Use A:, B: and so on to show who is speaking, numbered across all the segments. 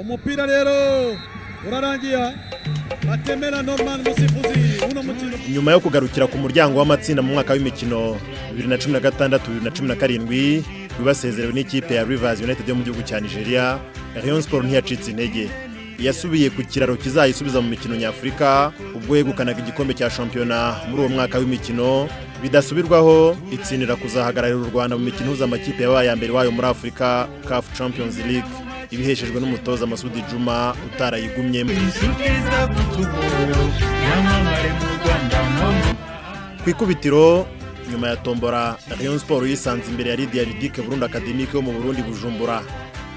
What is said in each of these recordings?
A: umupira rero urarangiye Matemera Norman musifuzi uno mukino
B: nyuma yo kugarukira ku muryango w'amatsinda mu mwaka w'imikino 2016-2017 bibasezerewe n'ikipe ya Rivers United yo mu gihugu cya Nigeria. Rayon Sport ntiyacitse intege, yasubiye ku kiraro kizayisubiza mu mikino nyafurika ubwo yegukanaga igikombe cya shampiyona muri uwo mwaka w'imikino bidasubirwaho, itsinira kuzahagararira u Rwanda mu mikino z'amakipe yabaye ya mbere wayo muri Africa CAF Champions League ibiheshejwe n'umutoza Masudi Juma utarayigumyemo. Ku ikubitiro nyuma ya tombora Rayon Sport yisanze imbere ya Lydia Ridike Burundi Academique yo mu Burundi Bujumbura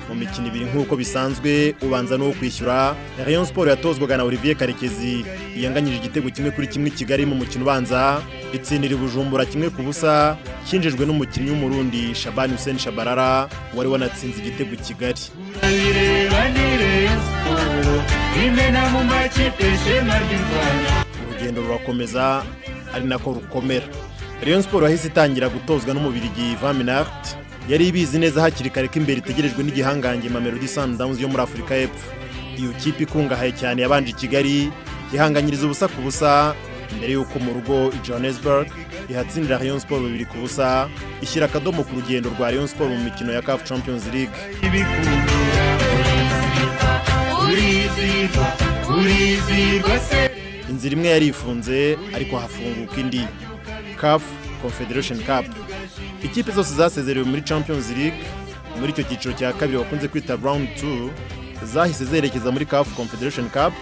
B: mu mikino ibiri nk'uko bisanzwe ubanza no kwishyura. Rayon Sport yatozwaga na Olivier Karekezi yanganyije igitego kimwe kuri kimwe Kigali mu mukino ubanza, itsindira Bujumbura kimwe ku busa kinjejwe n'umukinnyi w'umurundi Shabani Hussein Shabarara wari wanatsinze igitego Kigali. Urugendo rurakomeza ari nako rukomera. Rayon Sport yahise itangira gutozwa n'umubirigi Van Minart yari ibizi neza hakiri kare ko imbere itegerejwe n'igihangange Mamelodi Sundowns yo muri Afrika y'Epfo. Iyo kipe ikungahaye cyane yabanje Kigali ihanganyiriza ubusa ku busa mbere y'uko mu rugo i Johannesburg ihatsindira Rayon Sport 2 ku busa ishyira akadomo ku rugendo rwa Rayon Sport mu mikino ya CAF Champions League. Inzira imwe yari ifunze ariko hafunguka indi, CAF Confederation Cup. Ikipe zose zasezerewe muri Champions League muri icyo cyiciro cya kabiri wakunze kwita round 2 zahise zerekeza muri CAF Confederation Cup,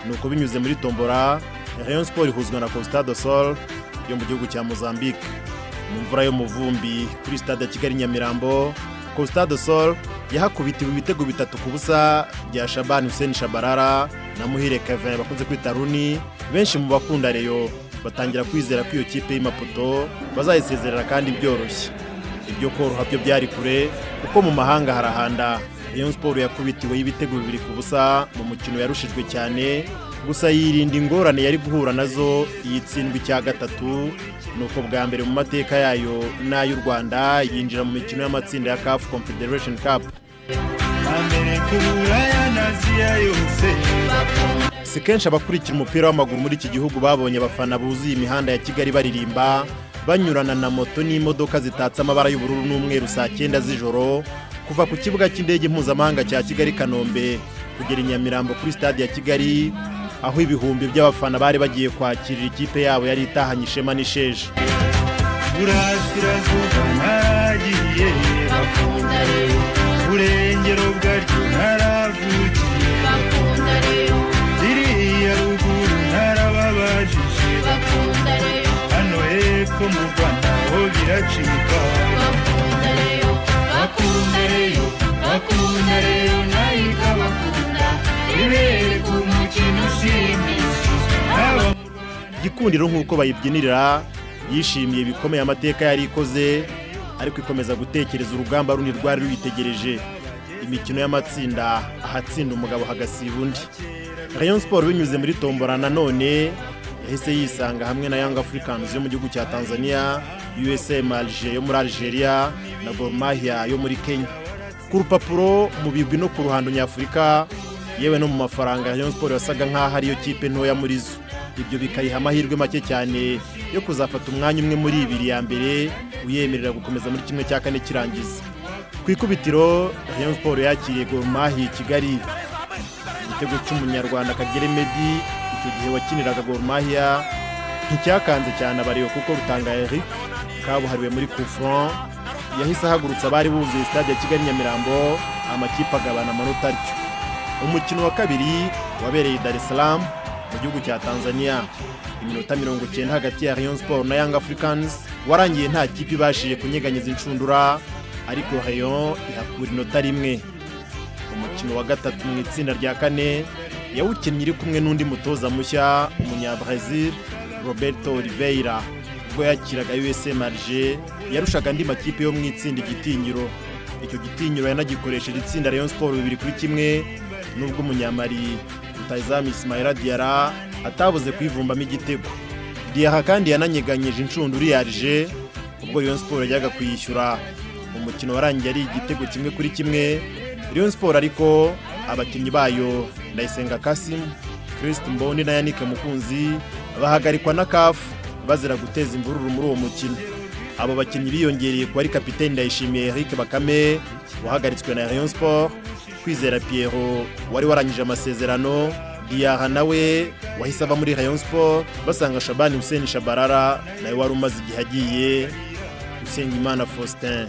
B: nuko binyuze muri tombora Rayon Sport ihuzwa na Costa do Sol yo mu gihugu cya Mozambique. Mu mvura yo mu vumbi kuri stade ya Kigali Nyamirambo, Costa do Sol yahakubitiwe ibitego 3 ku busa bya Shabani Hussein Shabarara na Muhire Kevin bakunze kwita Runi. Benshi mu bakunda Rayon batangira kwizera ko iyo kipe y'Imaputo bazayisezerera kandi byoroshye. Ibyo koroha byo byari kure kuko mu mahanga harahanda. Rayon Sport yakubitiwe y'ibitego 2 ku busa mu mukino yarushijwe cyane, gusa yirinda ingorane yari guhura nazo yitsindwa icya gatatu, nuko bwa mbere mu mateka yayo n'ay'u Rwanda yinjira mu mikino y'amatsinda ya CAF Confederation Cup. Si kenshi abakurikira umupira w'amaguru muri iki gihugu babonye abafana buzuye imihanda ya Kigali baririmba banyurana na moto n'imodoka zitatse amabara y'ubururu n'umweru saa 9 z'ijoro kuva ku kibuga cy'indege mpuzamahanga cya Kigali Kanombe kugera i Nyamirambo kuri stade ya Kigali, aho ibihumbi by'abafana bari bagiye kwakirira ikipe yabo yari itahanye ishema n'isheje.
C: Urengero bwacu naravugiye bakunda Rayon, iriya ruguru narababajije bakunda Rayon, hano hepfo mu Rwanda ho biracika bakunda Rayon, bakunda Rayon, bakunda Rayon nayika bakunda ibere ku mukino ushimishije.
B: Gikundiro nk'uko bayibyinirira yishimiye bikomeye amateka yari ikoze, ariko ikomeza gutekereza urugamba runi rwari ruyitegereje, imikino y'amatsinda ahatsinda umugabo hagasiba undi. Rayon Sport binyuze muri tombora nanone yahise yisanga hamwe na Young Africans yo mu gihugu cya Tanzania, USM Alger yo muri Algeria na Gor Mahia yo muri Kenya. Ku rupapuro mu bigwi no ku ruhando nyafurika yewe no mu mafaranga Rayon Sport yasaga nk'aho ariyo kipe ntoya muri zo. Ibyo bikayiha amahirwe make cyane yo kuzafata umwanya umwe muri ibiri ya mbere uyemerera gukomeza muri kimwe cya kane kirangiza. Ku ikubitiro Rayon Sport yakiriye Gor Mahia Kigali, igitego cy'umunyarwanda Kagere Medi icyo gihe wakiniraga Gor Mahia nticyakanze cyane abariyo kuko Rutanga Eric kabuhariwe muri coup franc yahise ahagurutsa bari buzuye stade ya Kigali Nyamirambo, amakipe agabana amanota atyo. Umukino wa kabiri wabereye Dar es Salaam mu gihugu cya Tanzania, iminota 90 hagati ya Rayon Sport na Young Africans warangiye nta kipe ibashije kunyeganyeza inshundura, ariko Rayon ihakura inota rimwe. Umukino wa gatatu mu itsinda rya kane yawukinnye iri kumwe n'undi mutoza mushya umunya-Brazil Roberto Oliveira ubwo yakiraga USM Alger yarushaga andi makipe yo mu itsinda igitinyiro. Icyo gitinyiro yanagikoresheje itsinda Rayon Sport 2-1 nubwo umunyamari Rutahizamu Ismaila Diarra atabuze kwivumbamo igitego. Diarra kandi yananyeganyije inshundura ya Alger ubwo Rayon Sport yajyaga kuyishyura. Umukino warangiye ari igitego 1-1 Rayon Sport ariko abakinnyi bayo Ndayisenga Kasim, Christ Mbondi na Yannick Mukunzi bahagarikwa na CAF bazira guteza imvururu muri uwo mukino. Abo bakinnyi biyongereye ko ari kapiteni Ndayishimiye Eric Bakame wahagaritswe na Rayon Sport, Kwizera Pierrot wari warangije amasezerano, Diarra nawe wahise ava muri Rayon Sport, basanga Shabani Hussein Shabarara nawe wari umaze igihe agiye, Usengimana Faustin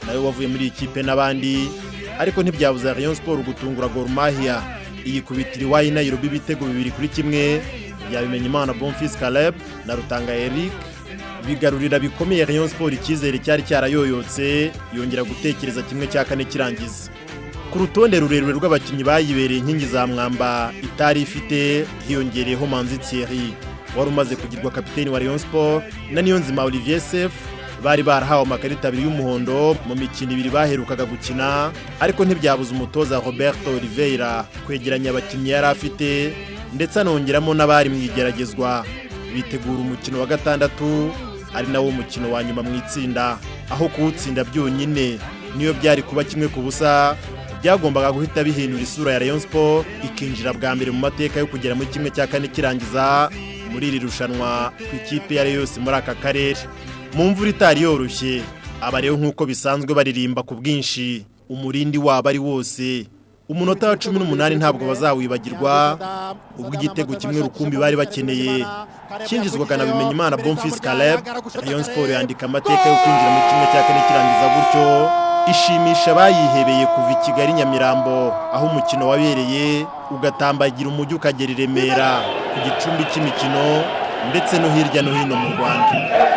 B: nawe wavuye muri ikipe n'abandi, ariko ntibyabuza Rayon Sport gutungura Gor Mahia iyikubitira iwayi Nairobi ibitego 2-1 yabimenye Imana Bonfils Caleb na Rutanga Eric bigarurira bikomeye Rayon Sport icyizere cyari cyarayoyotse, yongera gutekereza kimwe cya kane kirangiza. Ku rutonde rurerure rw'abakinnyi bayibereye inkingi za mwamba itari ifite hiyongereyeho Manzi Thierry wari umaze kugirwa kapiteni wa Rayon Sport na Niyonzima Olivier Sef bari barahawe amakarita 2 y'umuhondo mu mikino 2 baherukaga gukina, ariko ntibyabuza umutoza Roberto Oliveira kwegeranya abakinnyi yari afite ndetse anongeramo n'abari mu igeragezwa. Bitegura umukino wa gatandatu ari nawo mukino wa nyuma mu itsinda, aho kuwutsinda byonyine niyo byari kuba 1-0 byagombaga guhita bihindura isura ya Rayon Sport ikinjira bwa mbere mu mateka yo kugera muri 1/4 kirangiza muri iri rushanwa ku ikipe yari yose muri aka karere. Mu mvura itari yoroshye, abareho nk'uko bisanzwe baririmba ku bwinshi, umurindi wabo ari wose. Umunota wa 18 ntabwo bazawibagirwa, ubwo igitego kimwe rukumbi bari bakeneye kinjizwaga na Bimenyimana Bonfils Caleb. Rayon Sport yandika amateka yo kwinjira mu 1/4 kirangiza gutyo, ishimisha bayihebeye kuva i Kigali Nyamirambo aho umukino wabereye, ugatambagira umujyi ukagera i Remera ku gicumbi cy'imikino ndetse no hirya no hino mu Rwanda.